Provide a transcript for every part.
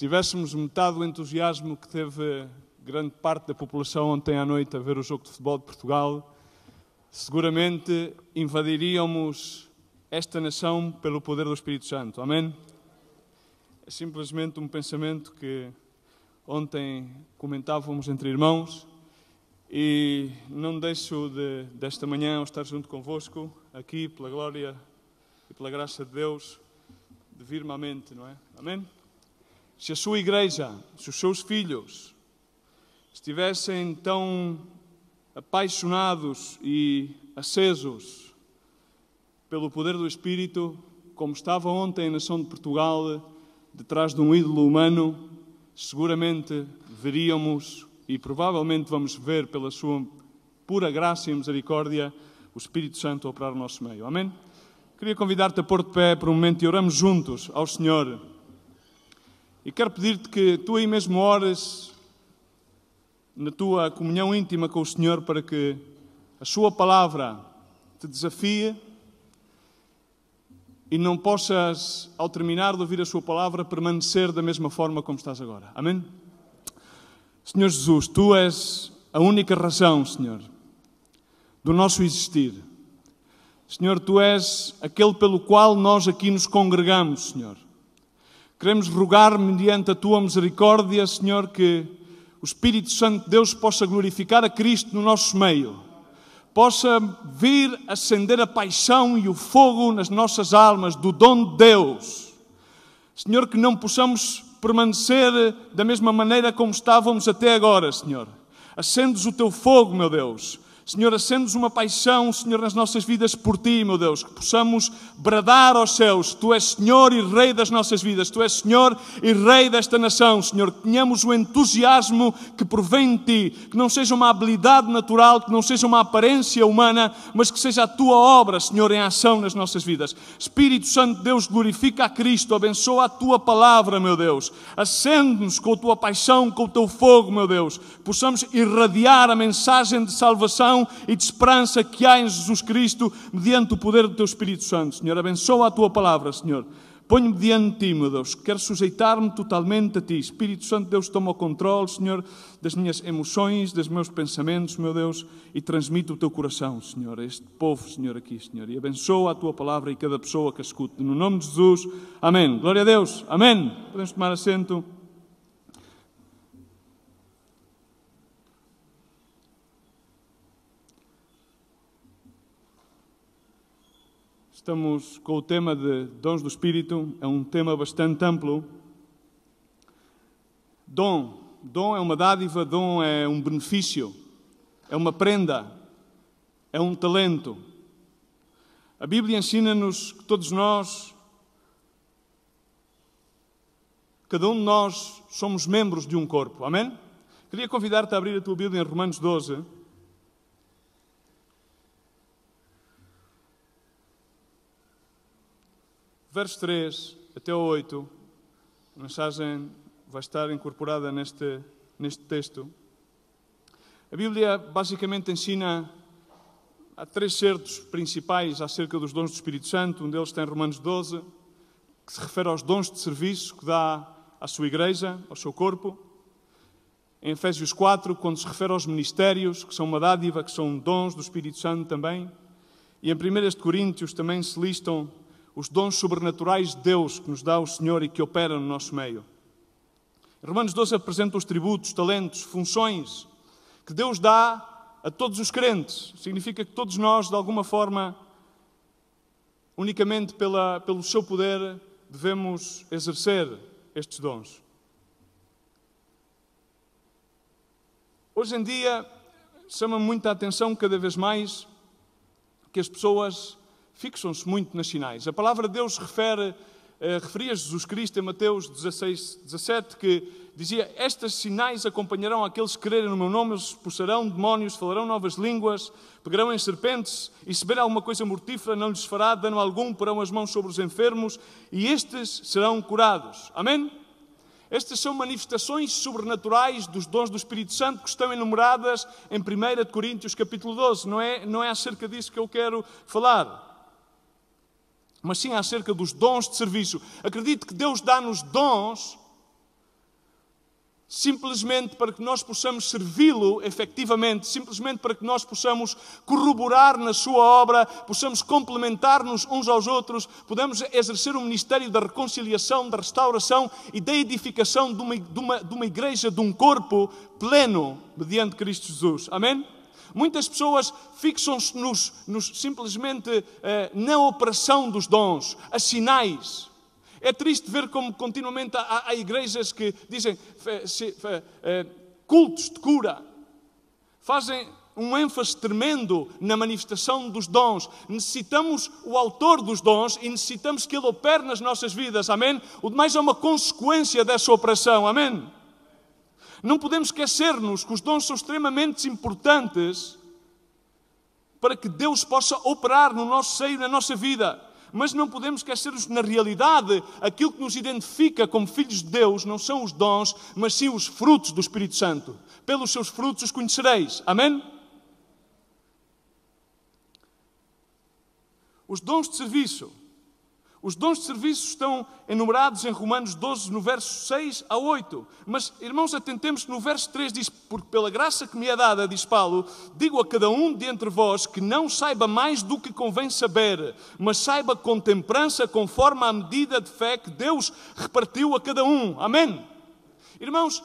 tivéssemos metade do entusiasmo que teve grande parte da população ontem à noite a ver o jogo de futebol de Portugal, seguramente invadiríamos esta nação pelo poder do Espírito Santo. Amém? É simplesmente um pensamento que ontem comentávamos entre irmãos e não deixo desta manhã ao estar junto convosco, aqui pela glória e pela graça de Deus, de vir-me à mente, não é? Amém? Se a sua igreja, se os seus filhos estivessem tão apaixonados e acesos pelo poder do Espírito, como estava ontem a nação de Portugal, detrás de um ídolo humano, seguramente veríamos e provavelmente vamos ver pela sua pura graça e misericórdia o Espírito Santo a operar no nosso meio. Amém? Queria convidar-te a pôr de pé por um momento e oramos juntos ao Senhor. E quero pedir-te que tu aí mesmo ores na tua comunhão íntima com o Senhor para que a sua palavra te desafie e não possas, ao terminar de ouvir a sua palavra, permanecer da mesma forma como estás agora. Amém? Senhor Jesus, tu és a única razão, Senhor, do nosso existir. Senhor, tu és aquele pelo qual nós aqui nos congregamos, Senhor. Queremos rogar, mediante a tua misericórdia, Senhor, que o Espírito Santo de Deus possa glorificar a Cristo no nosso meio, possa vir acender a paixão e o fogo nas nossas almas do dom de Deus. Senhor, que não possamos permanecer da mesma maneira como estávamos até agora, Senhor. Acendes o teu fogo, meu Deus. Senhor, acendes uma paixão, Senhor, nas nossas vidas por Ti, meu Deus, que possamos bradar aos céus. Tu és Senhor e Rei das nossas vidas. Tu és Senhor e Rei desta nação, Senhor. Que tenhamos o entusiasmo que provém de Ti, que não seja uma habilidade natural, que não seja uma aparência humana, mas que seja a Tua obra, Senhor, em ação nas nossas vidas. Espírito Santo de Deus, glorifica a Cristo, abençoa a Tua palavra, meu Deus. Acende-nos com a Tua paixão, com o Teu fogo, meu Deus. Possamos irradiar a mensagem de salvação e de esperança que há em Jesus Cristo mediante o poder do Teu Espírito Santo. Senhor, abençoa a Tua palavra, Senhor. Ponho-me diante de Ti, meu Deus. Quero sujeitar-me totalmente a Ti. Espírito Santo de Deus, toma o controle, Senhor, das minhas emoções, dos meus pensamentos, meu Deus, e transmite o Teu coração, Senhor, a este povo, Senhor, aqui, Senhor. E abençoa a Tua palavra e cada pessoa que a escute. No nome de Jesus, amém. Glória a Deus, amém. Podemos tomar assento. Estamos com o tema de dons do Espírito, é um tema bastante amplo. Dom é uma dádiva, dom é um benefício, é uma prenda, é um talento. A Bíblia ensina-nos que todos nós, cada um de nós, somos membros de um corpo. Amém? Queria convidar-te a abrir a tua Bíblia em Romanos 12. Verso 3 até o 8, a mensagem vai estar incorporada neste texto. A Bíblia basicamente ensina, há 3 certos principais acerca dos dons do Espírito Santo. Um deles está em Romanos 12, que se refere aos dons de serviço que dá à sua igreja, ao seu corpo. Em Efésios 4, quando se refere aos ministérios, que são uma dádiva, que são dons do Espírito Santo também. E em 1 Coríntios também se listam os dons sobrenaturais de Deus que nos dá o Senhor e que operam no nosso meio. Romanos 12 apresenta os tributos, talentos, funções que Deus dá a todos os crentes. Significa que todos nós, de alguma forma, unicamente pelo seu poder, devemos exercer estes dons. Hoje em dia, chama-me muita atenção cada vez mais que as pessoas fixam-se muito nas sinais. A palavra de Deus referia Jesus Cristo em Mateus 16, 17, que dizia: estes sinais acompanharão aqueles que crerem no meu nome, eles expulsarão demónios, falarão novas línguas, pegarão em serpentes, e se beberem alguma coisa mortífera não lhes fará dano algum, porão as mãos sobre os enfermos, e estes serão curados. Amém? Estas são manifestações sobrenaturais dos dons do Espírito Santo que estão enumeradas em 1 Coríntios capítulo 12. Não é acerca disso que eu quero falar, mas sim acerca dos dons de serviço. Acredito que Deus dá-nos dons simplesmente para que nós possamos servi-lo efetivamente, simplesmente para que nós possamos corroborar na sua obra, possamos complementar-nos uns aos outros, podemos exercer um ministério da reconciliação, da restauração e da edificação de uma igreja, de um corpo pleno, mediante Cristo Jesus. Amém? Muitas pessoas fixam-se simplesmente na operação dos dons, a sinais. É triste ver como continuamente há igrejas que dizem cultos de cura. Fazem um ênfase tremendo na manifestação dos dons. Necessitamos o autor dos dons e necessitamos que ele opere nas nossas vidas. Amém? O demais é uma consequência dessa operação. Amém? Não podemos esquecer-nos que os dons são extremamente importantes para que Deus possa operar no nosso seio, na nossa vida. Mas não podemos esquecer-nos, na realidade, aquilo que nos identifica como filhos de Deus não são os dons, mas sim os frutos do Espírito Santo. Pelos seus frutos os conhecereis. Amém? Os dons de serviço. Os dons de serviço estão enumerados em Romanos 12, no verso 6 a 8. Mas, irmãos, atentemos que no verso 3 diz: porque pela graça que me é dada, diz Paulo, digo a cada um de entre vós que não saiba mais do que convém saber, mas saiba com temperança, conforme a medida de fé que Deus repartiu a cada um. Amém? Irmãos,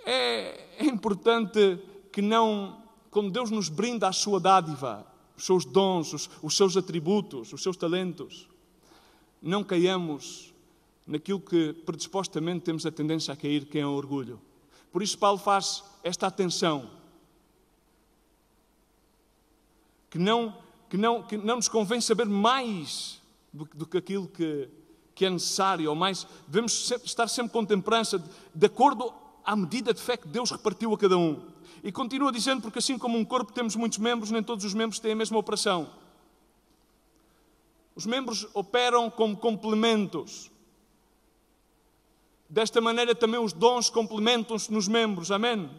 é importante que não, quando Deus nos brinda a sua dádiva, os seus dons, os seus atributos, os seus talentos, não caiamos naquilo que predispostamente temos a tendência a cair, que é o orgulho. Por isso Paulo faz esta atenção, que não nos convém saber mais do que aquilo que é necessário, ou mais, devemos estar sempre com temperança, de acordo à medida de fé que Deus repartiu a cada um. E continua dizendo, porque assim como um corpo temos muitos membros, nem todos os membros têm a mesma operação. Os membros operam como complementos. Desta maneira também os dons complementam-se nos membros. Amém?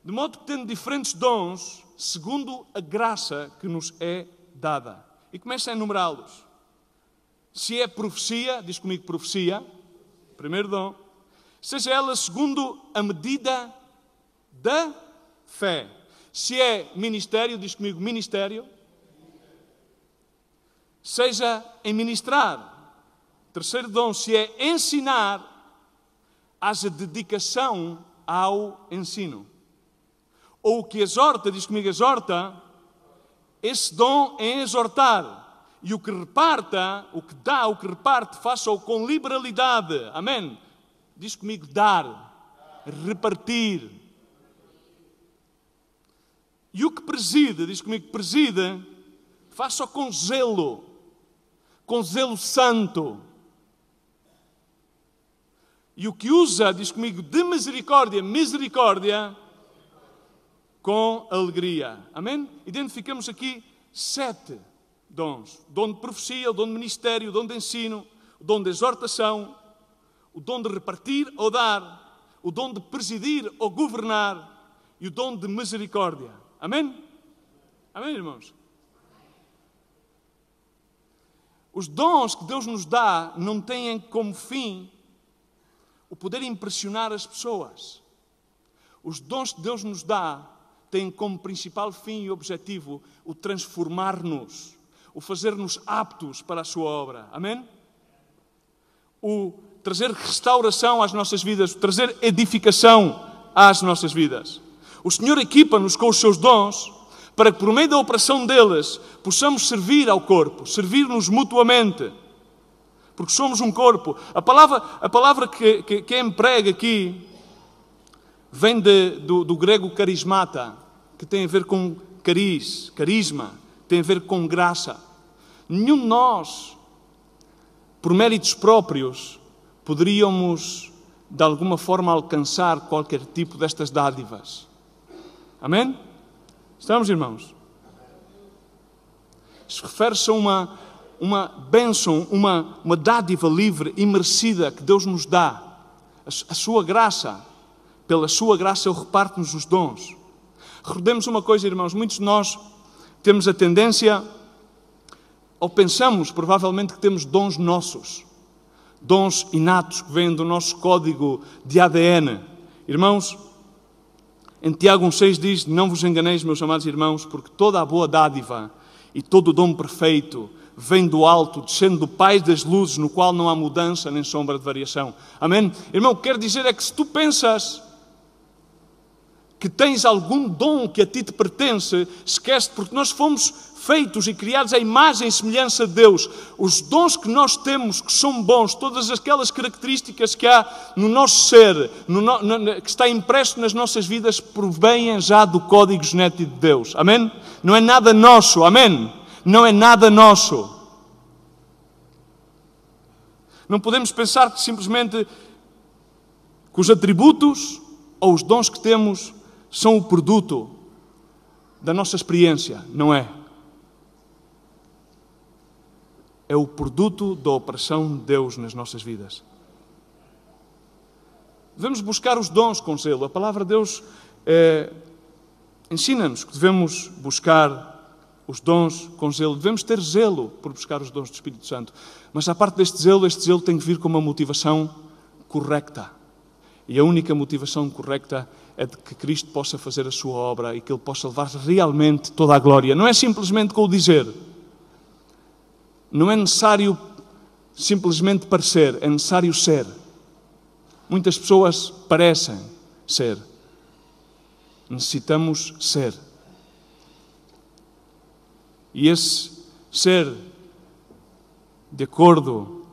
De modo que tendo diferentes dons, segundo a graça que nos é dada. E começa a enumerá-los. Se é profecia, diz comigo profecia, primeiro dom, seja ela segundo a medida da fé. Se é ministério, diz comigo ministério, seja em ministrar. Terceiro dom, se é ensinar, haja dedicação ao ensino. Ou o que exorta, diz comigo exorta, esse dom é exortar. E o que reparta, o que dá, o que reparte, faça-o com liberalidade. Amém? Diz comigo dar, repartir. E o que preside, diz comigo preside, faça-o com zelo santo. E o que usa, diz comigo, de misericórdia, com alegria. Amém? Identificamos aqui 7 dons. O dom de profecia, o dom de ministério, o dom de ensino, o dom de exortação, o dom de repartir ou dar, o dom de presidir ou governar e o dom de misericórdia. Amém? Amém, irmãos? Os dons que Deus nos dá não têm como fim o poder impressionar as pessoas. Os dons que Deus nos dá têm como principal fim e objetivo o transformar-nos, o fazer-nos aptos para a sua obra. Amém? O trazer restauração às nossas vidas, o trazer edificação às nossas vidas. O Senhor equipa-nos com os seus dons para que, por meio da operação deles, possamos servir ao corpo, servir-nos mutuamente. Porque somos um corpo. A palavra que emprega aqui vem do grego carismata, que tem a ver com carisma, tem a ver com graça. Nenhum de nós, por méritos próprios, poderíamos, de alguma forma, alcançar qualquer tipo destas dádivas. Amém? Estamos, irmãos? Isto refere-se a uma bênção, uma dádiva livre e merecida que Deus nos dá. A sua graça. Pela sua graça Ele reparte-nos os dons. Recordemos uma coisa, irmãos. Muitos de nós temos a tendência, ou pensamos provavelmente que temos dons nossos. dons inatos que vêm do nosso código de ADN. Irmãos, em Tiago 1,6 diz: não vos enganeis, meus amados irmãos, porque toda a boa dádiva e todo o dom perfeito vem do alto, descendo do Pai das luzes, no qual não há mudança nem sombra de variação. Amém? Irmão, o que quero dizer é que se tu pensas que tens algum dom que a ti te pertence, esquece, porque nós fomos feitos e criados à imagem e semelhança de Deus. Os dons que nós temos, que são bons, todas aquelas características que há no nosso ser, que está impresso nas nossas vidas, provêm já do código genético de Deus. Amém? Não é nada nosso. Amém? Não é nada nosso. Não podemos pensar que simplesmente que os atributos ou os dons que temos são o produto da nossa experiência. Não é. É o produto da operação de Deus nas nossas vidas. Devemos buscar os dons com zelo. A palavra de Deus ensina-nos que devemos buscar os dons com zelo. Devemos ter zelo por buscar os dons do Espírito Santo. Mas à parte deste zelo, este zelo tem que vir com uma motivação correta. E a única motivação correta é de que Cristo possa fazer a sua obra e que Ele possa levar realmente toda a glória. Não é simplesmente com o dizer. Não é necessário simplesmente parecer, é necessário ser. Muitas pessoas parecem ser. Necessitamos ser. E esse ser, de acordo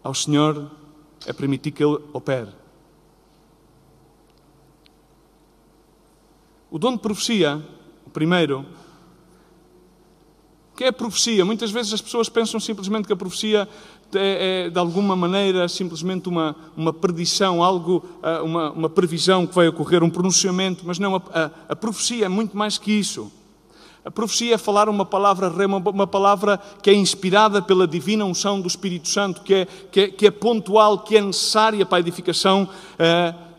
ao Senhor, é permitir que Ele opere. O dom de profecia, o primeiro, o que é a profecia? Muitas vezes as pessoas pensam simplesmente que a profecia é de alguma maneira, simplesmente uma predição, algo, uma previsão que vai ocorrer, um pronunciamento, mas não, a profecia é muito mais que isso. A profecia é falar uma palavra rema, uma palavra que é inspirada pela divina unção do Espírito Santo, que é pontual, que é necessária para a edificação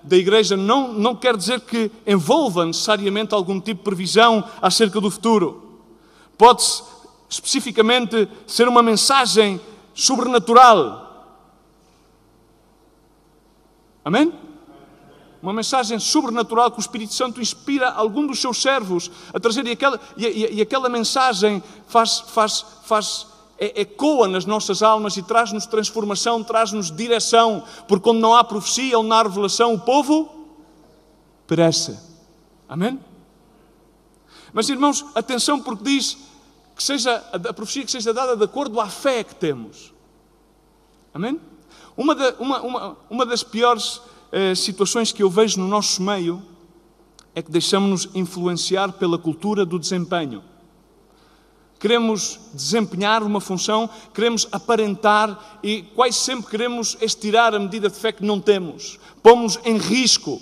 da igreja. Não quer dizer que envolva necessariamente algum tipo de previsão acerca do futuro. Pode-se especificamente ser uma mensagem sobrenatural. Amém? Uma mensagem sobrenatural que o Espírito Santo inspira algum dos seus servos a trazer, e aquela mensagem ecoa nas nossas almas e traz-nos transformação, traz-nos direção, porque quando não há profecia ou não há revelação, o povo perece. Amém? Mas irmãos, atenção, porque diz que seja a profecia que seja dada de acordo à fé que temos. Amém? Uma das piores situações que eu vejo no nosso meio é que deixamos-nos influenciar pela cultura do desempenho. Queremos desempenhar uma função, queremos aparentar e quase sempre queremos estirar a medida de fé que não temos. Pomos em risco.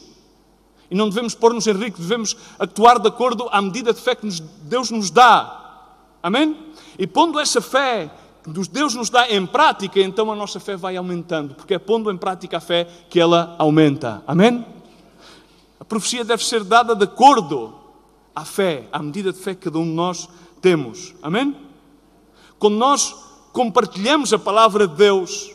E não devemos pôr-nos em risco, devemos atuar de acordo à medida de fé que Deus nos dá. Amém? E pondo essa fé que Deus nos dá em prática, então a nossa fé vai aumentando, porque é pondo em prática a fé que ela aumenta. Amém? A profecia deve ser dada de acordo à fé, à medida de fé que cada um de nós temos. Amém? Quando nós compartilhamos a palavra de Deus,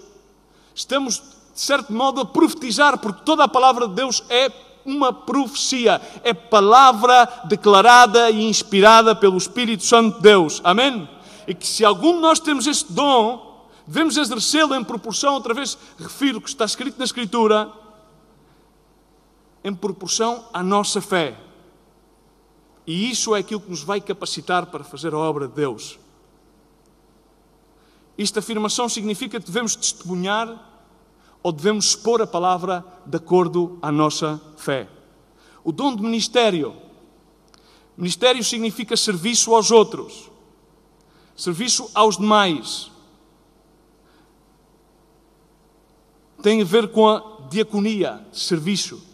estamos, de certo modo, a profetizar, porque toda a palavra de Deus é uma profecia, é palavra declarada e inspirada pelo Espírito Santo de Deus. Amém? E que se algum de nós temos este dom, devemos exercê-lo em proporção, outra vez refiro o que está escrito na Escritura, em proporção à nossa fé. E isso é aquilo que nos vai capacitar para fazer a obra de Deus. Esta afirmação significa que devemos testemunhar ou devemos expor a palavra de acordo à nossa fé. O dom de ministério. Ministério significa serviço aos outros. Serviço aos demais. Tem a ver com a diaconia, serviço.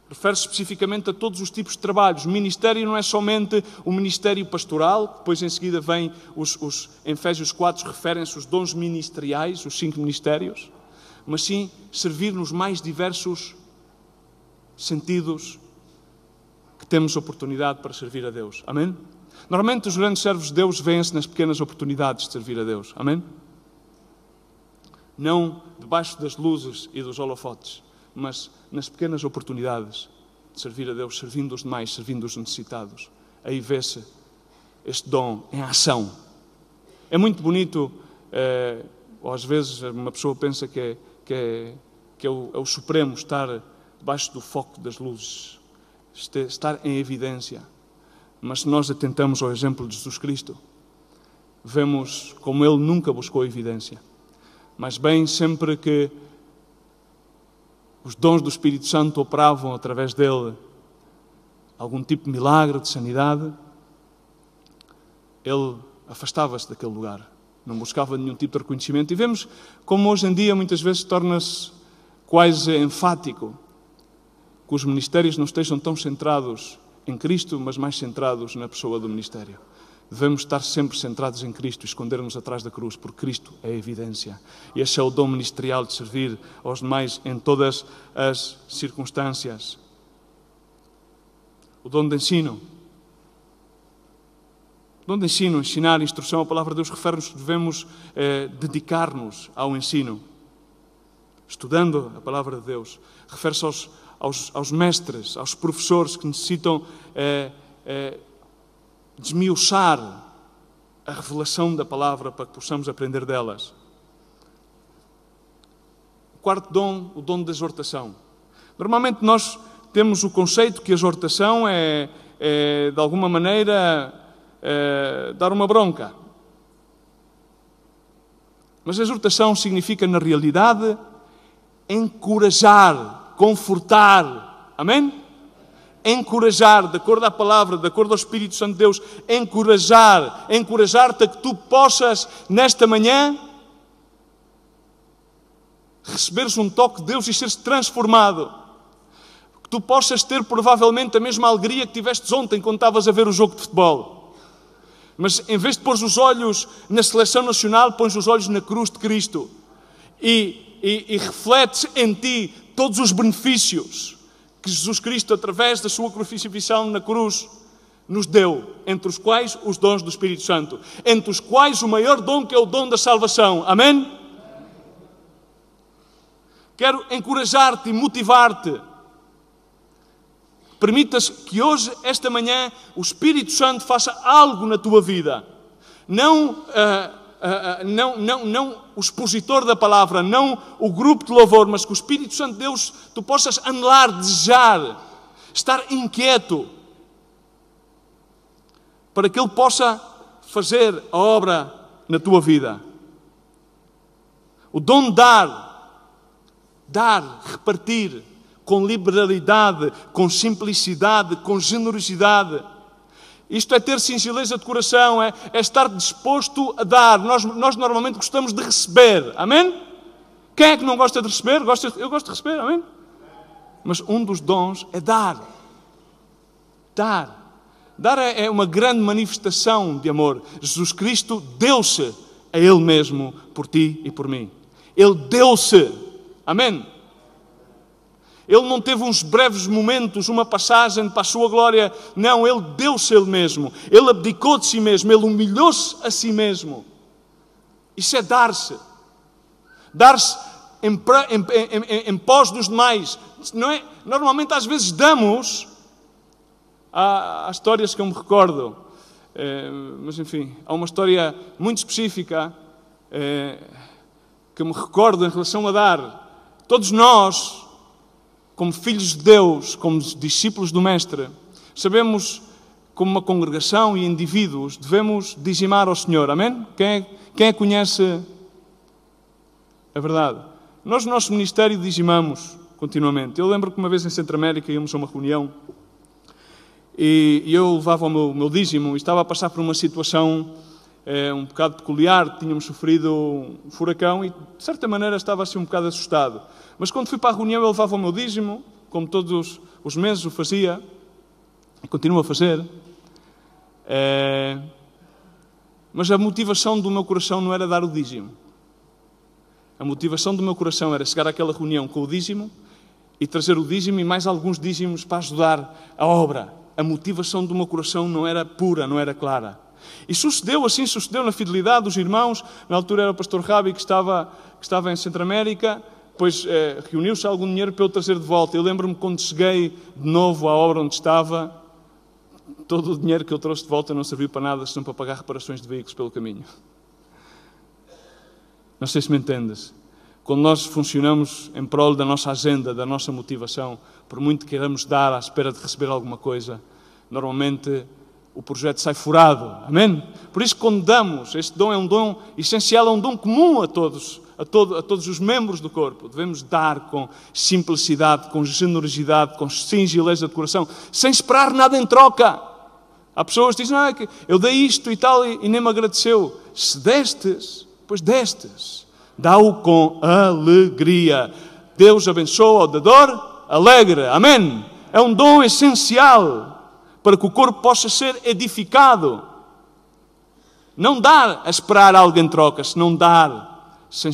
Refere-se especificamente a todos os tipos de trabalhos. O ministério não é somente o ministério pastoral, depois em seguida vem em Efésios 4 referem-se os dons ministeriais, os 5 ministérios, mas sim servir nos mais diversos sentidos que temos oportunidade para servir a Deus. Amém? Normalmente os grandes servos de Deus vêem-se nas pequenas oportunidades de servir a Deus. Amém? Não debaixo das luzes e dos holofotes, mas nas pequenas oportunidades de servir a Deus, servindo os demais, servindo os necessitados. Aí vê-se este dom em ação. É muito bonito, ou às vezes uma pessoa pensa que é o supremo estar debaixo do foco das luzes, estar em evidência. Mas se nós atentamos ao exemplo de Jesus Cristo, vemos como Ele nunca buscou evidência. Mas bem, sempre que os dons do Espírito Santo operavam através dele algum tipo de milagre, de sanidade, ele afastava-se daquele lugar, não buscava nenhum tipo de reconhecimento. E vemos como hoje em dia muitas vezes torna-se quase enfático que os ministérios não estejam tão centrados em Cristo, mas mais centrados na pessoa do ministério. Devemos estar sempre centrados em Cristo, esconder-nos atrás da cruz, porque Cristo é a evidência. E esse é o dom ministerial de servir aos demais em todas as circunstâncias. O dom de ensino. O dom de ensino, ensinar, instrução, a palavra de Deus refere-nos que devemos dedicar-nos ao ensino. Estudando a palavra de Deus. Refere-se aos mestres, aos professores que necessitam desmiuçar a revelação da palavra para que possamos aprender delas. O quarto dom, o dom da exortação. Normalmente nós temos o conceito que a exortação é de alguma maneira, dar uma bronca. Mas a exortação significa, na realidade, encorajar, confortar. Amém? Encorajar, de acordo à palavra, de acordo ao Espírito Santo de Deus, encorajar-te a que tu possas, nesta manhã, receberes um toque de Deus e seres transformado. Que tu possas ter, provavelmente, a mesma alegria que tivestes ontem quando estavas a ver o jogo de futebol. Mas, em vez de pôr os olhos na seleção nacional, pões os olhos na cruz de Cristo. E refletes em ti todos os benefícios que Jesus Cristo, através da sua crucifixão na cruz, nos deu, entre os quais os dons do Espírito Santo, entre os quais o maior dom, que é o dom da salvação. Amém? Quero encorajar-te e motivar-te. Permitas que hoje, esta manhã, o Espírito Santo faça algo na tua vida. Não o expositor da palavra, não o grupo de louvor, mas que o Espírito Santo de Deus, tu possas anselar, desejar, estar inquieto, para que Ele possa fazer a obra na tua vida. O dom de dar, repartir, com liberalidade, com simplicidade, com generosidade. Isto é ter singeleza de coração, é estar disposto a dar. Nós normalmente gostamos de receber, amém? Quem é que não gosta de receber? Eu gosto de receber, amém? Mas um dos dons é dar. Dar. Dar é uma grande manifestação de amor. Jesus Cristo deu-se a Ele mesmo por ti e por mim. Ele deu-se, amém? Ele não teve uns breves momentos, uma passagem para a sua glória. Não, Ele deu-se a Ele mesmo. Ele abdicou de si mesmo. Ele humilhou-se a si mesmo. Isso é dar-se. Dar-se em pós dos demais. Não é? Normalmente, às vezes, damos. Há histórias que eu me recordo. Mas, enfim, há uma história muito específica que me recordo em relação a dar. Todos nós, como filhos de Deus, como discípulos do Mestre, sabemos, como uma congregação e indivíduos, devemos dizimar ao Senhor. Amém? Quem conhece a verdade? Nós, no nosso ministério, dizimamos continuamente. Eu lembro que uma vez em Centro-América íamos a uma reunião e eu levava o meu dízimo e estava a passar por uma situação um bocado peculiar. Tínhamos sofrido um furacão e, de certa maneira, estava assim um bocado assustado. Mas quando fui para a reunião, eu levava o meu dízimo, como todos os meses o fazia, e continuo a fazer. Mas a motivação do meu coração não era dar o dízimo. A motivação do meu coração era chegar àquela reunião com o dízimo e trazer o dízimo e mais alguns dízimos para ajudar a obra. A motivação do meu coração não era pura, não era clara. E sucedeu assim, sucedeu na fidelidade dos irmãos. Na altura era o pastor Rabi que estava em Centro-América. Depois reuniu-se algum dinheiro para eu trazer de volta. Eu lembro-me quando cheguei de novo à obra onde estava, todo o dinheiro que eu trouxe de volta não serviu para nada, senão para pagar reparações de veículos pelo caminho. Não sei se me entendes. Quando nós funcionamos em prol da nossa agenda, da nossa motivação, por muito que queiramos dar à espera de receber alguma coisa, normalmente o projeto sai furado. Amém? Por isso, quando damos, este dom é um dom essencial, é um dom comum a todos os membros do corpo. Devemos dar com simplicidade, com generosidade, com singeleza de coração, sem esperar nada em troca. Há pessoas que dizem, não, é que eu dei isto e tal e nem me agradeceu. Se destes, pois destes. Dá-o com alegria. Deus abençoa ao dador alegre. Amém? É um dom essencial para que o corpo possa ser edificado. Não dar a esperar algo em troca, senão dar sem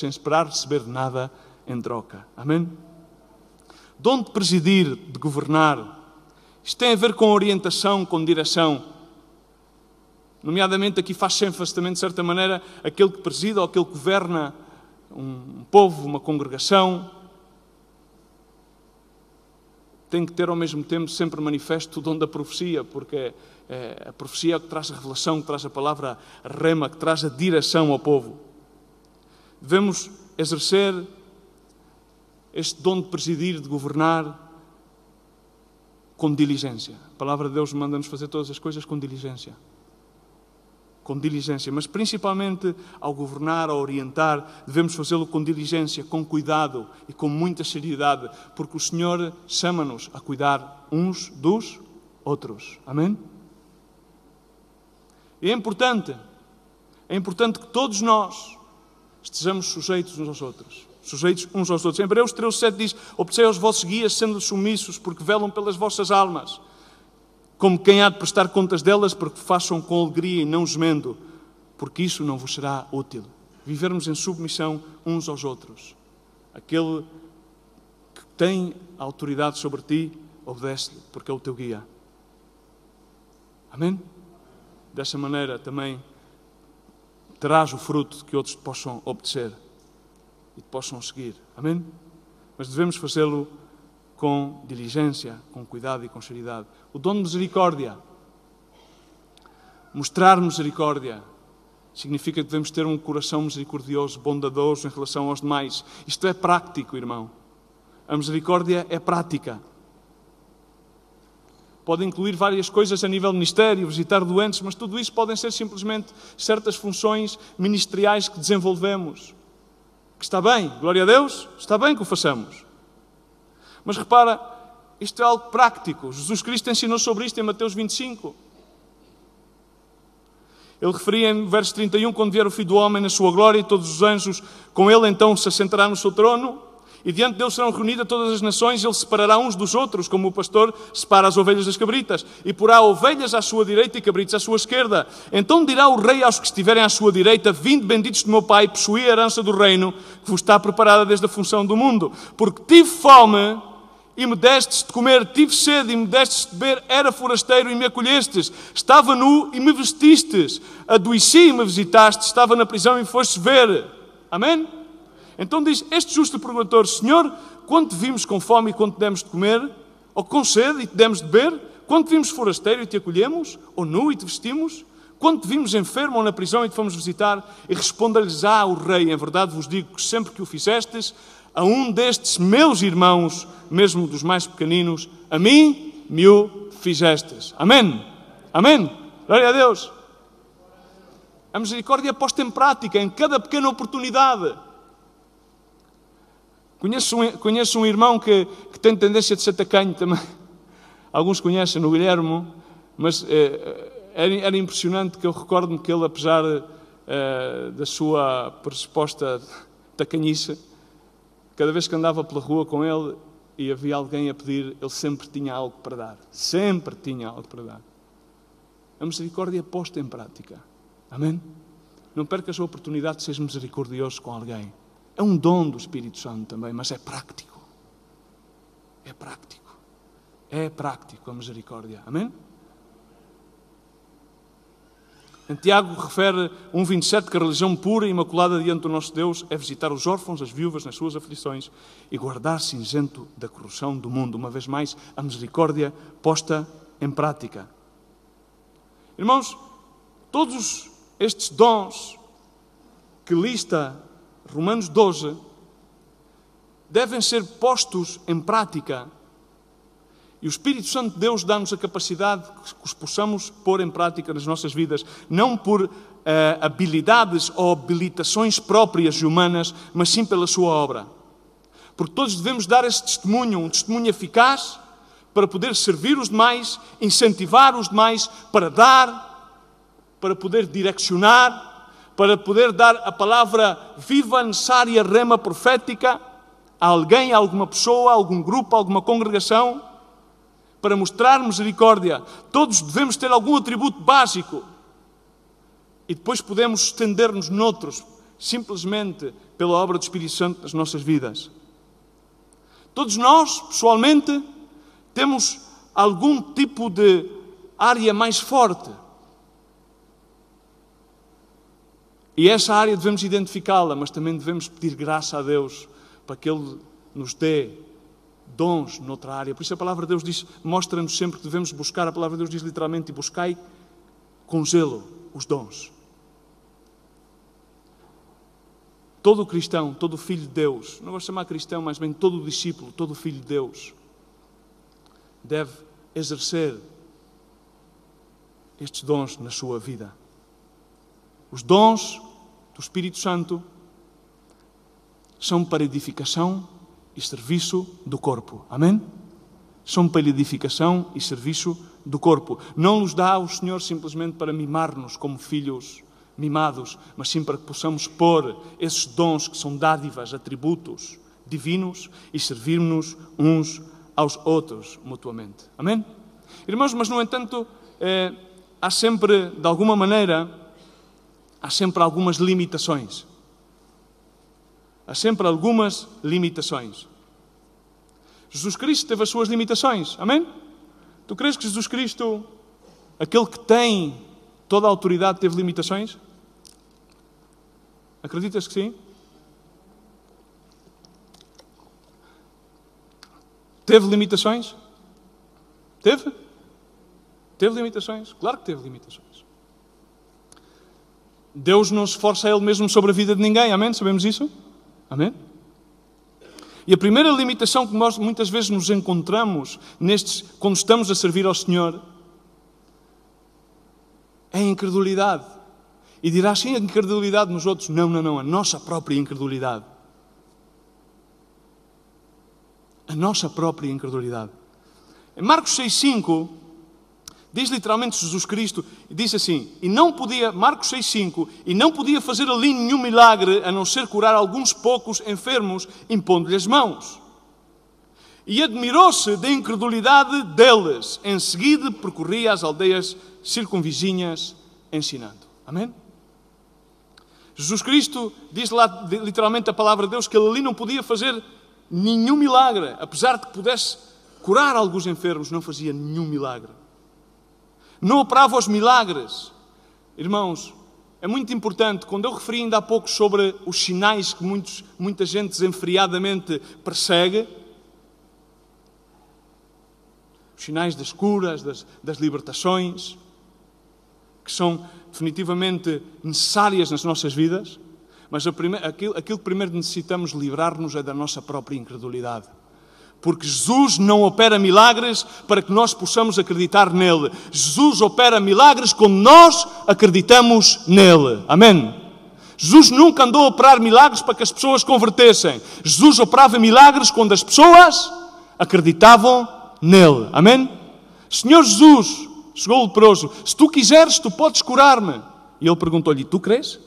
esperar receber nada em troca. Amém? Dom de presidir, de governar. Isto tem a ver com orientação, com direção. Nomeadamente aqui faz-se ênfase também, de certa maneira, aquele que preside ou aquele que governa um povo, uma congregação, tem que ter ao mesmo tempo sempre manifesto o dom da profecia, porque a profecia é o que traz a revelação, que traz a palavra rema, que traz a direção ao povo. Devemos exercer este dom de presidir, de governar, com diligência. A palavra de Deus manda-nos fazer todas as coisas com diligência. Com diligência, mas principalmente ao governar, ao orientar, devemos fazê-lo com diligência, com cuidado e com muita seriedade, porque o Senhor chama-nos a cuidar uns dos outros. Amém? E é importante que todos nós estejamos sujeitos uns aos outros. Sujeitos uns aos outros. Em Hebreus 13:7 diz, obedecei aos vossos guias, sendo submissos, porque velam pelas vossas almas, como quem há de prestar contas delas, porque façam com alegria e não gemendo, porque isso não vos será útil. Vivermos em submissão uns aos outros. Aquele que tem autoridade sobre ti, obedece-lhe, porque é o teu guia. Amém? Dessa maneira também terás o fruto de que outros te possam obedecer e te possam seguir. Amém? Mas devemos fazê-lo com diligência, com cuidado e com seriedade. O dom de misericórdia. Mostrar misericórdia significa que devemos ter um coração misericordioso, bondadoso em relação aos demais. Isto é prático, irmão. A misericórdia é prática. Pode incluir várias coisas a nível ministério, visitar doentes, mas tudo isso podem ser simplesmente certas funções ministeriais que desenvolvemos. Que está bem, glória a Deus, está bem que o façamos. Mas repara, isto é algo prático. Jesus Cristo ensinou sobre isto em Mateus 25. Ele referia em verso 31, quando vier o Filho do Homem na sua glória e todos os anjos, com ele então se assentará no seu trono, e diante dele serão reunidas todas as nações, ele separará uns dos outros, como o pastor separa as ovelhas das cabritas, e porá ovelhas à sua direita e cabritos à sua esquerda. Então dirá o rei aos que estiverem à sua direita, vinde benditos do meu Pai, possuí a herança do reino, que vos está preparada desde a fundação do mundo. Porque tive fome e me destes de comer, tive sede e me destes de beber, era forasteiro e me acolhestes, estava nu e me vestistes, adoeci e me visitastes, estava na prisão e me foste ver. Amém? Então diz, este justo perguntou, Senhor, quando te vimos com fome e quando te demos de comer, ou com sede e te demos de beber, quando te vimos forasteiro e te acolhemos, ou nu e te vestimos, quando te vimos enfermo ou na prisão e te fomos visitar, e responda-lhes o rei, em verdade vos digo que sempre que o fizestes, a um destes meus irmãos, mesmo dos mais pequeninos, a mim me o fizestes. Amém? Amém? Glória a Deus. A misericórdia é posta em prática em cada pequena oportunidade. Conheço um irmão que tem tendência de ser tacanho também. Alguns conhecem, no Guilhermo, mas era impressionante que eu recordo-me que ele, apesar da sua pressuposta tacanhice, cada vez que andava pela rua com ele e havia alguém a pedir, ele sempre tinha algo para dar. Sempre tinha algo para dar. A misericórdia é posta em prática. Amém? Não percas a oportunidade de seres misericordioso com alguém. É um dom do Espírito Santo também, mas é prático. É prático. É prático a misericórdia. Amém? Em Tiago refere 1,27 que a religião pura e imaculada diante do nosso Deus é visitar os órfãos, as viúvas nas suas aflições e guardar-se isento da corrupção do mundo. Uma vez mais, a misericórdia posta em prática. Irmãos, todos estes dons que lista Romanos 12 devem ser postos em prática. E o Espírito Santo de Deus dá-nos a capacidade que os possamos pôr em prática nas nossas vidas, não por habilidades ou habilitações próprias e humanas, mas sim pela sua obra. Porque todos devemos dar esse testemunho, um testemunho eficaz, para poder servir os demais, incentivar os demais, para dar, para poder direcionar, para poder dar a palavra viva, necessária, rema profética a alguém, a alguma pessoa, a algum grupo, a alguma congregação, para mostrar misericórdia. Todos devemos ter algum atributo básico e depois podemos estender-nos noutros, simplesmente pela obra do Espírito Santo nas nossas vidas. Todos nós, pessoalmente, temos algum tipo de área mais forte. E essa área devemos identificá-la, mas também devemos pedir graça a Deus para que Ele nos dê dons noutra área. Por isso a palavra de Deus diz, mostra-nos sempre que devemos buscar, a palavra de Deus diz literalmente, e buscai com zelo os dons. Todo cristão, todo filho de Deus, não vou chamar cristão, mas bem todo discípulo, todo filho de Deus, deve exercer estes dons na sua vida. Os dons do Espírito Santo são para edificação e serviço do corpo. Amém? São para edificação e serviço do corpo. Não nos dá o Senhor simplesmente para mimar-nos como filhos mimados, mas sim para que possamos pôr esses dons que são dádivas, atributos divinos e servirmos uns aos outros mutuamente. Amém? Irmãos, mas no entanto, há sempre, de alguma maneira, há sempre algumas limitações. Há sempre algumas limitações. Jesus Cristo teve as suas limitações. Amém? Tu crees que Jesus Cristo, aquele que tem toda a autoridade, teve limitações? Acreditas que sim? Teve limitações? Teve? Teve limitações? Claro que teve limitações. Deus não se força a Ele mesmo sobre a vida de ninguém. Amém? Sabemos isso? Amém? E a primeira limitação que nós muitas vezes nos encontramos quando estamos a servir ao Senhor é a incredulidade. E dirá sim, a incredulidade nos outros. Não, a nossa própria incredulidade. A nossa própria incredulidade. Em Marcos 6,5, diz literalmente Jesus Cristo, diz assim, Marcos 6,5, e não podia fazer ali nenhum milagre, a não ser curar alguns poucos enfermos, impondo-lhe as mãos. E admirou-se da incredulidade deles. Em seguida percorria as aldeias circunvizinhas ensinando. Amém? Jesus Cristo diz lá literalmente a palavra de Deus que ele ali não podia fazer nenhum milagre. Apesar de que pudesse curar alguns enfermos, não fazia nenhum milagre. Não operava os milagres. Irmãos, é muito importante, quando eu referi ainda há pouco sobre os sinais que muita gente desenfreadamente persegue, os sinais das curas, das libertações, que são definitivamente necessárias nas nossas vidas, mas aquilo que primeiro necessitamos livrar-nos é da nossa própria incredulidade. Porque Jesus não opera milagres para que nós possamos acreditar nele. Jesus opera milagres quando nós acreditamos nele. Amém? Jesus nunca andou a operar milagres para que as pessoas convertessem. Jesus operava milagres quando as pessoas acreditavam nele. Amém? Senhor Jesus, chegou o leproso, se tu quiseres, tu podes curar-me. E ele perguntou-lhe, tu crês?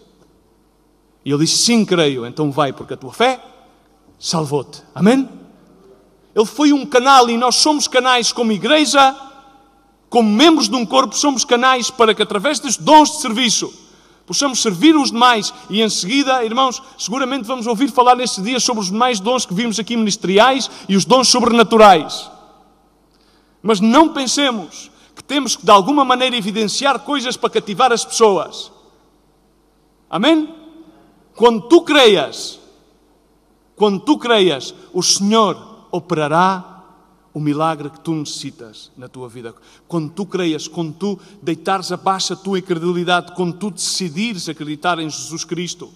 E ele disse, sim, creio. Então vai, porque a tua fé salvou-te. Amém? Ele foi um canal e nós somos canais como igreja, como membros de um corpo, somos canais para que através dos dons de serviço possamos servir os demais. E em seguida, irmãos, seguramente vamos ouvir falar nestes dias sobre os demais dons que vimos aqui ministeriais e os dons sobrenaturais. Mas não pensemos que temos que de alguma maneira evidenciar coisas para cativar as pessoas. Amém? Quando tu creias, o Senhor operará o milagre que tu necessitas na tua vida. Quando tu creias, quando tu deitares abaixo a tua incredulidade, quando tu decidires acreditar em Jesus Cristo,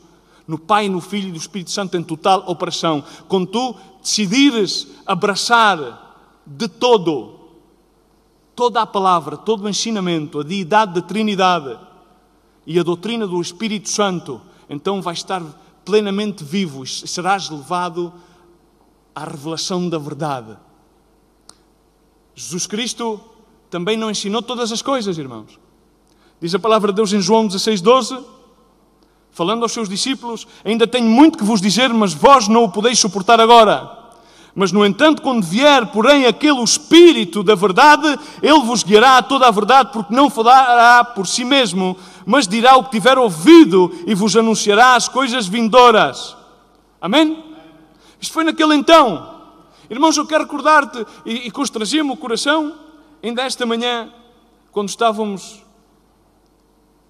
no Pai, no Filho e no Espírito Santo em total operação, quando tu decidires abraçar de todo, toda a palavra, todo o ensinamento, a deidade da Trinidade e a doutrina do Espírito Santo, então vais estar plenamente vivo e serás levado à revelação da verdade. Jesus Cristo também não ensinou todas as coisas, irmãos. Diz a palavra de Deus em João 16:12, falando aos seus discípulos: ainda tenho muito que vos dizer, mas vós não o podeis suportar agora. Mas, no entanto, quando vier, porém, aquele Espírito da verdade, ele vos guiará a toda a verdade, porque não falará por si mesmo, mas dirá o que tiver ouvido e vos anunciará as coisas vindouras. Amém? Isto foi naquele então. Irmãos, eu quero recordar-te, e constrangia-me o coração, ainda esta manhã, quando estávamos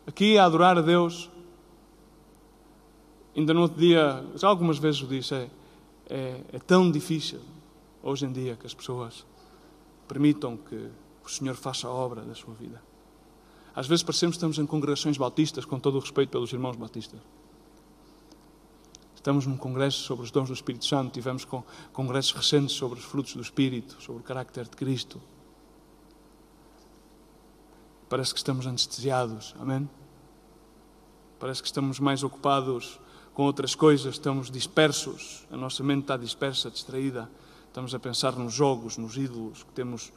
aqui a adorar a Deus, ainda no outro dia, já algumas vezes o disse, é tão difícil hoje em dia que as pessoas permitam que o Senhor faça a obra da sua vida. Às vezes parecemos que estamos em congregações batistas, com todo o respeito pelos irmãos batistas. Estamos num congresso sobre os dons do Espírito Santo, tivemos congressos recentes sobre os frutos do Espírito, sobre o carácter de Cristo. Parece que estamos anestesiados, amém? Parece que estamos mais ocupados com outras coisas, estamos dispersos, a nossa mente está dispersa, distraída. Estamos a pensar nos jogos, nos ídolos que temos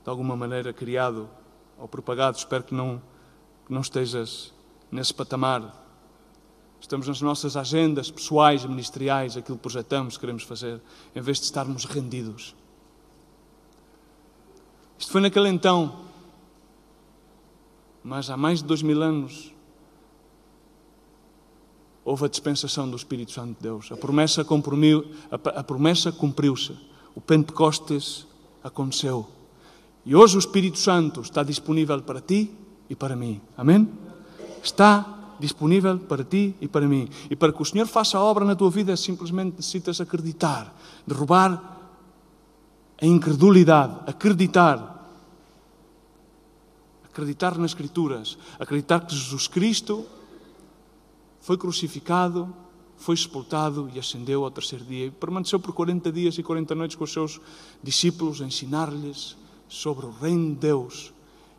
de alguma maneira criado ou propagado. Espero que não estejas nesse patamar. Estamos nas nossas agendas pessoais e ministeriais, aquilo que projetamos, queremos fazer, em vez de estarmos rendidos. Isto foi naquele então, mas há mais de 2000 anos houve a dispensação do Espírito Santo de Deus. A promessa cumpriu-se. O Pentecostes aconteceu. E hoje o Espírito Santo está disponível para ti e para mim. Amém? Está disponível para ti e para mim. E para que o Senhor faça a obra na tua vida, simplesmente necessitas acreditar, derrubar a incredulidade, acreditar nas Escrituras, acreditar que Jesus Cristo foi crucificado, foi sepultado e ascendeu ao terceiro dia. E permaneceu por 40 dias e 40 noites com os seus discípulos a ensinar-lhes sobre o reino de Deus.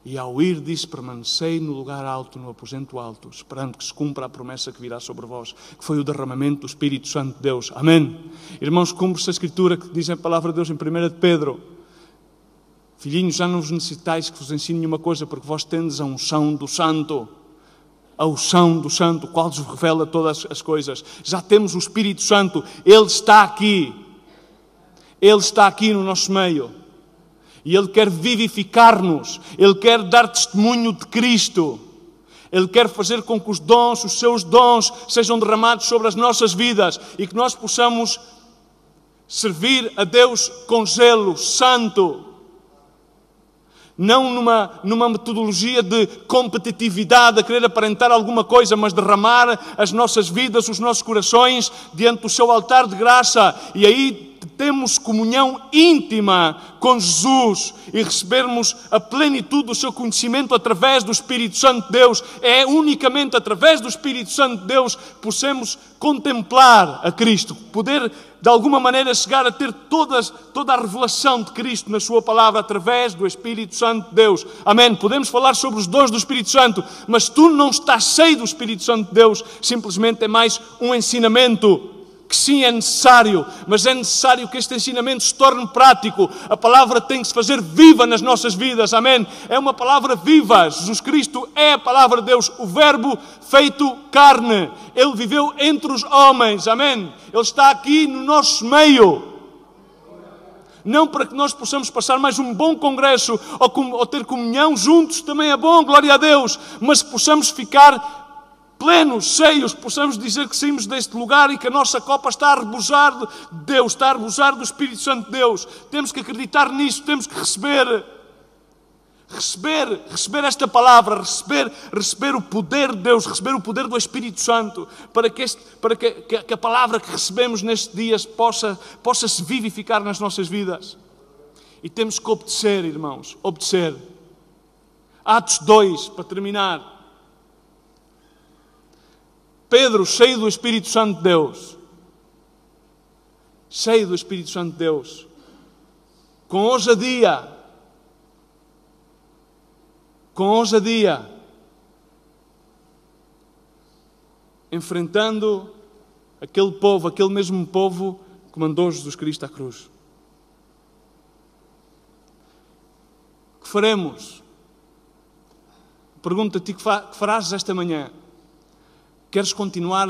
E ao ir disse: permanecei no lugar alto, no aposento alto, esperando que se cumpra a promessa que virá sobre vós, que foi o derramamento do Espírito Santo de Deus. Amém? Irmãos, cumpre-se a Escritura que diz a palavra de Deus em 1 de Pedro: filhinhos, já não vos necessitais que vos ensine nenhuma coisa, porque vós tendes a unção do Santo. A unção do Santo, o qual vos revela todas as coisas. Já temos o Espírito Santo, Ele está aqui. Ele está aqui no nosso meio. E Ele quer vivificar-nos. Ele quer dar testemunho de Cristo. Ele quer fazer com que os seus dons, sejam derramados sobre as nossas vidas e que nós possamos servir a Deus com zelo santo. Não numa metodologia de competitividade, a querer aparentar alguma coisa, mas derramar as nossas vidas, os nossos corações diante do seu altar de graça. E aí temos comunhão íntima com Jesus e recebermos a plenitude do seu conhecimento através do Espírito Santo de Deus. É unicamente através do Espírito Santo de Deus que possamos contemplar a Cristo, poder de alguma maneira chegar a ter toda a revelação de Cristo na sua palavra através do Espírito Santo de Deus. Amém? Podemos falar sobre os dons do Espírito Santo, mas tu não estás cheio do Espírito Santo de Deus, simplesmente é mais um ensinamento que sim é necessário, mas é necessário que este ensinamento se torne prático. A palavra tem que se fazer viva nas nossas vidas, amém? É uma palavra viva. Jesus Cristo é a palavra de Deus, o verbo feito carne. Ele viveu entre os homens, amém? Ele está aqui no nosso meio. Não para que nós possamos passar mais um bom congresso ou ter comunhão juntos, também é bom, glória a Deus, mas possamos ficar plenos, cheios, possamos dizer que saímos deste lugar e que a nossa copa está a rebosar de Deus, está a rebosar do Espírito Santo de Deus. Temos que acreditar nisso, temos que receber. receber esta palavra, receber o poder de Deus, receber o poder do Espírito Santo, para que a palavra que recebemos nestes dias possa se vivificar nas nossas vidas. E temos que obedecer, irmãos, obedecer. Atos 2, para terminar. Pedro, cheio do Espírito Santo de Deus, cheio do Espírito Santo de Deus, com ousadia, enfrentando aquele mesmo povo que mandou Jesus Cristo à cruz. O que faremos? Pergunto-te, que farás esta manhã? Queres continuar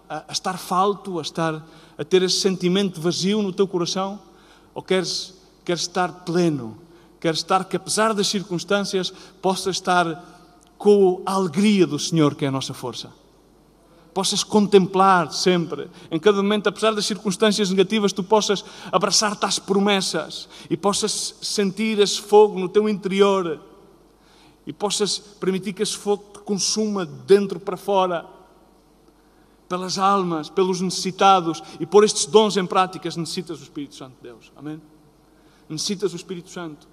a estar falto, a ter esse sentimento vazio no teu coração? Ou queres estar pleno? Queres estar que, apesar das circunstâncias, possas estar com a alegria do Senhor, que é a nossa força? Possas contemplar sempre, em cada momento, apesar das circunstâncias negativas, tu possas abraçar-te às promessas e possas sentir esse fogo no teu interior e possas permitir que esse fogo te consuma de dentro para fora, pelas almas, pelos necessitados, e pôr estes dons em práticas. Necessitas do Espírito Santo de Deus. Amém? Necessitas do Espírito Santo.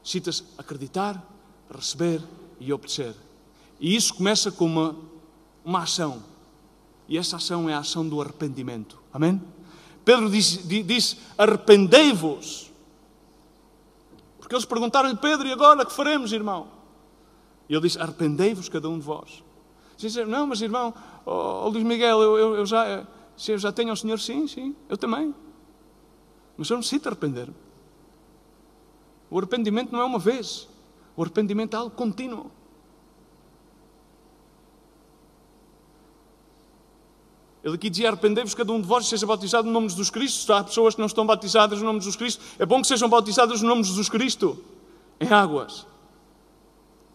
Necessitas acreditar, receber e obedecer. E isso começa com uma ação. E essa ação é a ação do arrependimento. Amém? Pedro disse arrependei-vos. Porque eles perguntaram-lhe: Pedro, e agora que faremos, irmão? E ele disse: arrependei-vos cada um de vós. Dizem: não, mas irmão, Luís Miguel, eu já tenho ao Senhor. Sim, eu também. Mas eu necessito arrepender-me. O arrependimento não é uma vez. O arrependimento é algo contínuo. Ele aqui dizia: arrependei-vos cada um de vós e seja batizado no nome de Jesus Cristo. Há pessoas que não estão batizadas no nome de Jesus Cristo. É bom que sejam batizadas no nome de Jesus Cristo, em águas,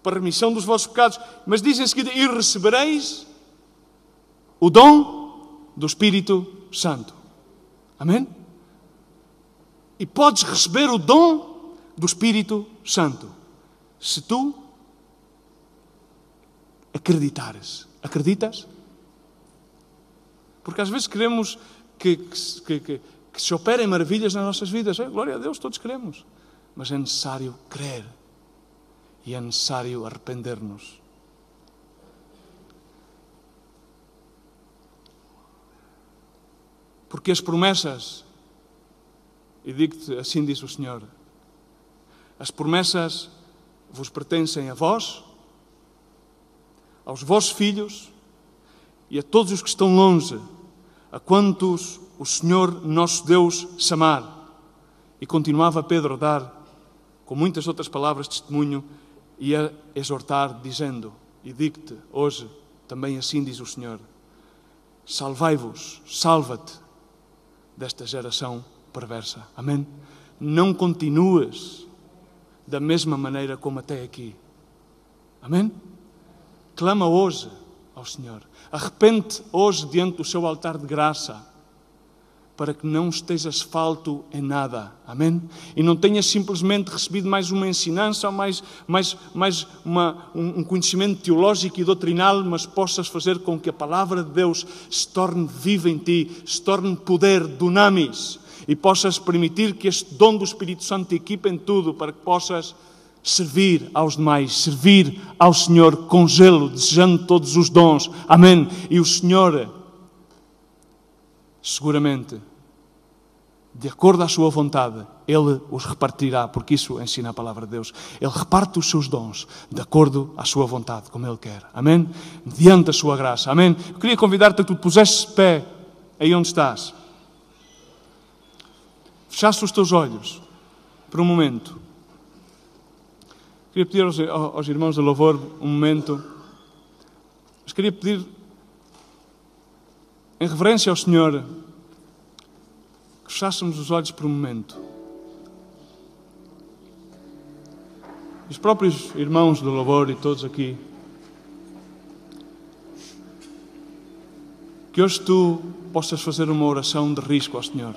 para a remissão dos vossos pecados. Mas diz em seguida: e recebereis o dom do Espírito Santo. Amém? E podes receber o dom do Espírito Santo se tu acreditares. Acreditas? Porque às vezes queremos que se operem maravilhas nas nossas vidas. Glória a Deus, todos queremos. Mas é necessário crer. E é necessário arrepender-nos. Porque as promessas, e digo-te, assim diz o Senhor, as promessas vos pertencem a vós, aos vossos filhos e a todos os que estão longe, a quantos o Senhor nosso Deus chamar. E continuava Pedro a dar, com muitas outras palavras, testemunho e a exortar, dizendo: e digo-te hoje, também assim diz o Senhor, salvai-vos, salva-te desta geração perversa. Amém? Não continues da mesma maneira como até aqui. Amém? Clama hoje ao Senhor. Arrepende-te hoje diante do seu altar de graça, para que não estejas falto em nada. Amém? E não tenhas simplesmente recebido mais uma ensinança, ou mais um conhecimento teológico e doutrinal, mas possas fazer com que a palavra de Deus se torne viva em ti, se torne poder, dunamis, e possas permitir que este dom do Espírito Santo te equipe em tudo, para que possas servir aos demais, servir ao Senhor com zelo, desejando todos os dons. Amém? E o Senhor, seguramente, de acordo à sua vontade, Ele os repartirá, porque isso ensina a palavra de Deus. Ele reparte os seus dons de acordo à sua vontade, como Ele quer. Amém? Mediante a sua graça. Amém? Eu queria convidar-te a que tu pusesses de pé aí onde estás. Fechaste os teus olhos por um momento. Queria pedir aos irmãos de louvor um momento. Mas queria pedir, em reverência ao Senhor, que fechássemos os olhos por um momento. Os próprios irmãos do louvor e todos aqui. Que hoje tu possas fazer uma oração de risco ao Senhor.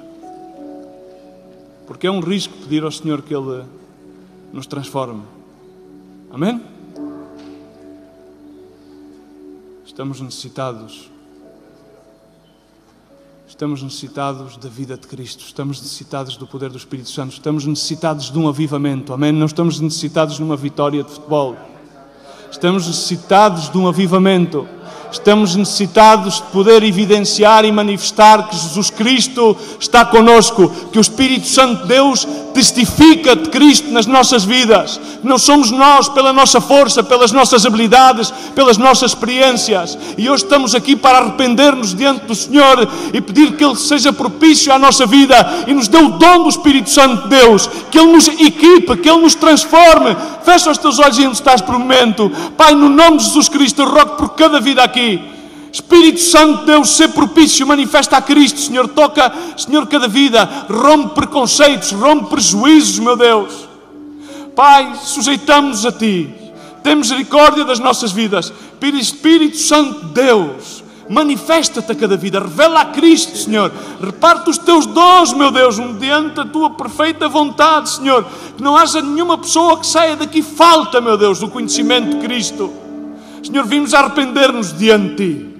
Porque é um risco pedir ao Senhor que Ele nos transforme. Amém? Estamos necessitados. Estamos necessitados da vida de Cristo. Estamos necessitados do poder do Espírito Santo. Estamos necessitados de um avivamento. Amém? Não estamos necessitados de uma vitória de futebol. Estamos necessitados de um avivamento. Estamos necessitados de poder evidenciar e manifestar que Jesus Cristo está conosco, que o Espírito Santo de Deus testifica de Cristo nas nossas vidas. Não somos nós pela nossa força, pelas nossas habilidades, pelas nossas experiências. E hoje estamos aqui para arrepender-nos diante do Senhor e pedir que Ele seja propício à nossa vida e nos dê o dom do Espírito Santo de Deus, que Ele nos equipe, que Ele nos transforme. Fecha os teus olhos e onde estás por um momento. Pai, no nome de Jesus Cristo, eu rogo por cada vida aqui. Espírito Santo de Deus, ser propício, manifesta a Cristo, Senhor. Toca, Senhor, cada vida. Rompe preconceitos, rompe prejuízos, meu Deus. Pai, sujeitamos-nos a Ti. Tem misericórdia das nossas vidas. Espírito Santo de Deus, manifesta-te a cada vida. Revela a Cristo, Senhor. Reparte os Teus dons, meu Deus, mediante a Tua perfeita vontade, Senhor. Que não haja nenhuma pessoa que saia daqui falta, meu Deus, do conhecimento de Cristo. Senhor, vimos arrepender-nos diante de Ti.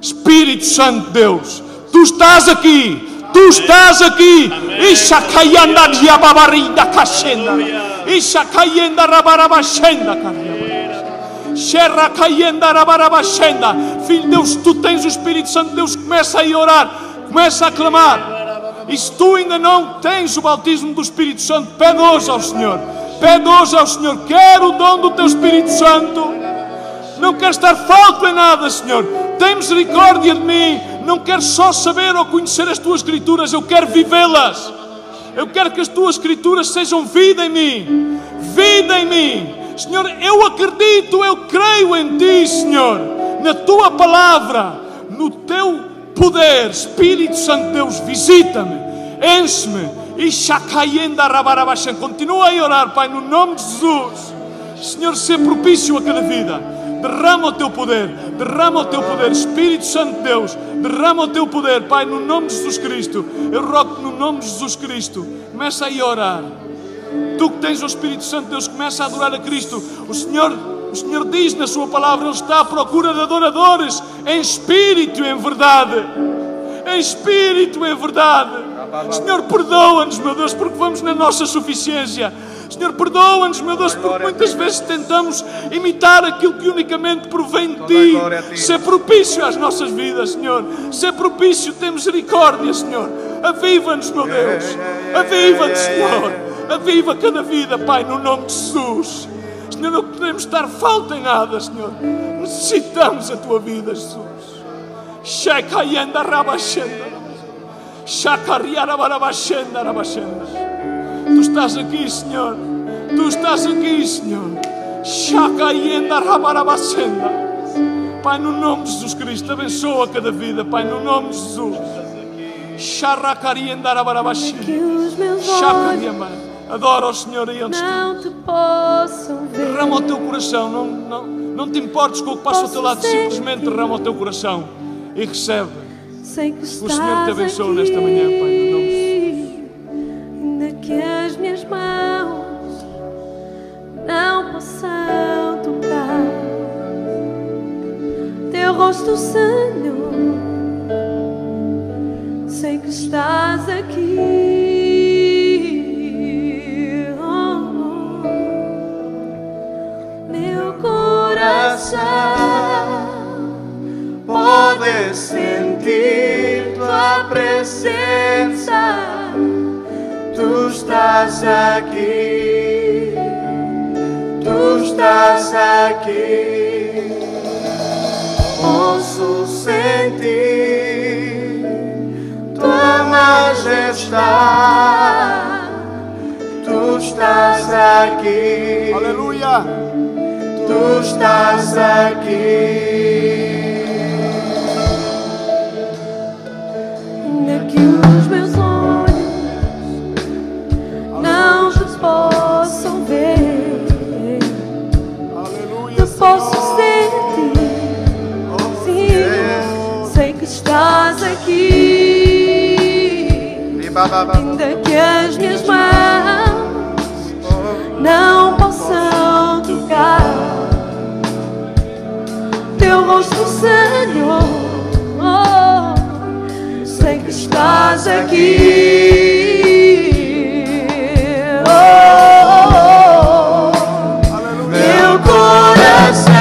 Espírito Santo de Deus, Tu estás aqui. Tu estás aqui. Isha caianda diababarida cachenda. Isha caienda rabarabachenda. Xerra caienda rabarabachenda. Filho de Deus, Tu tens o Espírito Santo de Deus. Começa a orar. Começa a clamar. E se tu ainda não tens o batismo do Espírito Santo, pede hoje ao Senhor. Pede hoje ao Senhor. Quero o dom do Teu Espírito Santo. Não quero estar falto em nada, Senhor. Tem misericórdia de mim. Não quero só saber ou conhecer as Tuas Escrituras. Eu quero vivê-las. Eu quero que as Tuas Escrituras sejam vida em mim. Vida em mim. Senhor, eu acredito, eu creio em Ti, Senhor. Na Tua palavra. No Teu poder. Espírito Santo de Deus, visita-me. Enche-me. Continua a orar, Pai, no nome de Jesus. Senhor, ser propício a cada vida. Derrama o Teu poder, derrama o Teu poder, Espírito Santo de Deus, derrama o Teu poder, Pai, no nome de Jesus Cristo. Eu rogo-te no nome de Jesus Cristo, começa aí a orar. Tu que tens o Espírito Santo de Deus, começa a adorar a Cristo. O Senhor diz na Sua palavra, Ele está à procura de adoradores em espírito e em verdade. Em espírito e em verdade. Senhor, perdoa-nos, meu Deus, porque vamos na nossa suficiência. Senhor, perdoa-nos, meu Deus, porque muitas vezes tentamos imitar aquilo que unicamente provém de Ti. Ser propício às nossas vidas, Senhor. Ser propício, tem misericórdia, Senhor. Aviva-nos, meu Deus. Aviva-nos, Senhor. Aviva cada vida, Pai, no nome de Jesus. Senhor, não podemos estar falta em nada, Senhor. Necessitamos a Tua vida, Jesus. Shekayenda rabashenda. Shakariara barabashenda rabashenda. Tu estás aqui, Senhor. Tu estás aqui, Senhor. Shakayenda rabarabashenda. Pai, no nome de Jesus Cristo, abençoa cada vida, Pai, no nome de Jesus. Sharakarienda rabarabashenda. Shakariamba. Adora o Senhor aí onde estás. Derrama o teu coração. Não te importes com o que passa ao teu lado. Simplesmente derrama o teu coração e recebe. O Senhor te abençoe nesta manhã, Pai, no nome de Jesus. Ainda que as minhas mãos não possam tocar Teu rosto, Senhor, sei que estás aqui. Meu coração pode sentir Tua presença. Tu estás aqui. Tu estás aqui. Posso sentir Tua majestade. Tu estás aqui. Aleluia. Tu estás aqui. Ainda que os meus olhos não te possam ver, Aleluia. eu posso sentir, sim, sei que estás aqui. Ainda que as minhas mãos não possam tocar Senhor, sei que estás aqui. Meu coração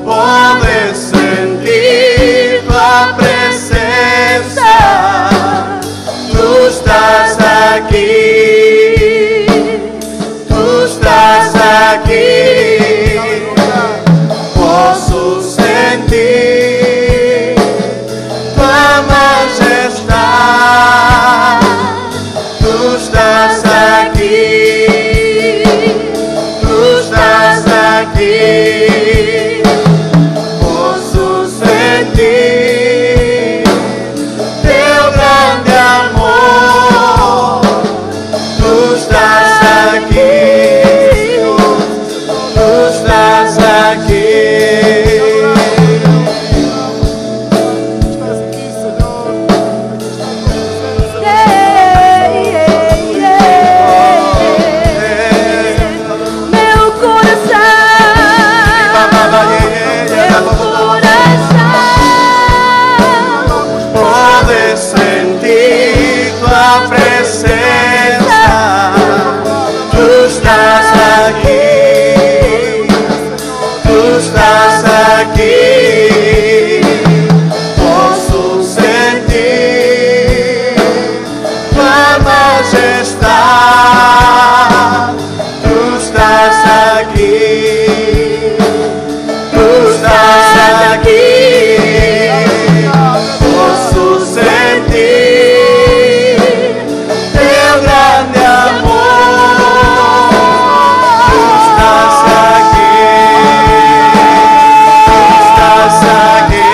pode sentir tua presença. Tu estás aqui. Tu estás aqui. Posso sentir tua majestade. Tu estás aqui. Tu estás aqui. Posso sentir teu grande amor. Tu estás aqui. Tu estás aqui. Pode sentir tua presença. Tu estás aqui. Tu estás aqui. Posso sentir tua majestade. Tu estás aqui. Tu estás aqui. Posso sentir teu grande amor. Tu estás aqui. Tu estás aqui.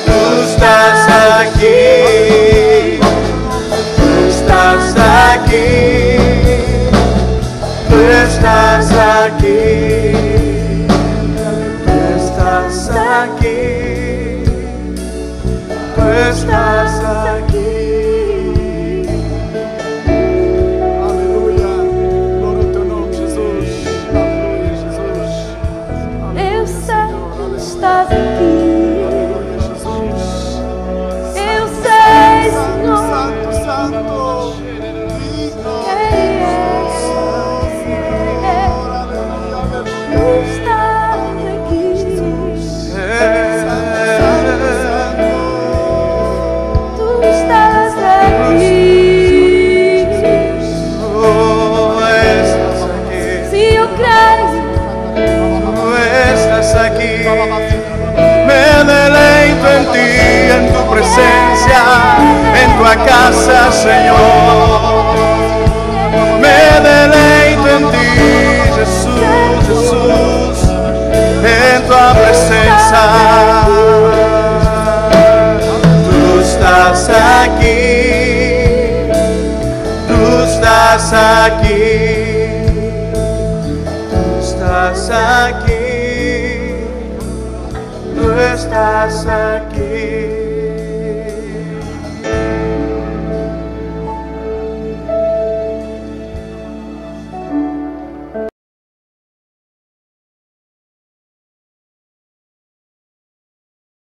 Tu estás aqui. Tu estás aqui. Tu estás aqui. Tu estás aqui. Tu estás aqui. Aleluia. Glória ao teu nome, Jesus. Aleluia, Jesus. Eu sei que estás aqui. Aleluia, Jesus. Eu sei, Senhor. Santo, santo. Tu estás aqui. Tu estás aqui. Se eu creio, Tú estás aquí, me deleito en ti, en tu presencia, en tu casa, Señor. Me deleito en ti, Jesús, Jesús, en tu presencia. Tú estás aquí, tú estás aquí. Estás aquí, tú estás aquí.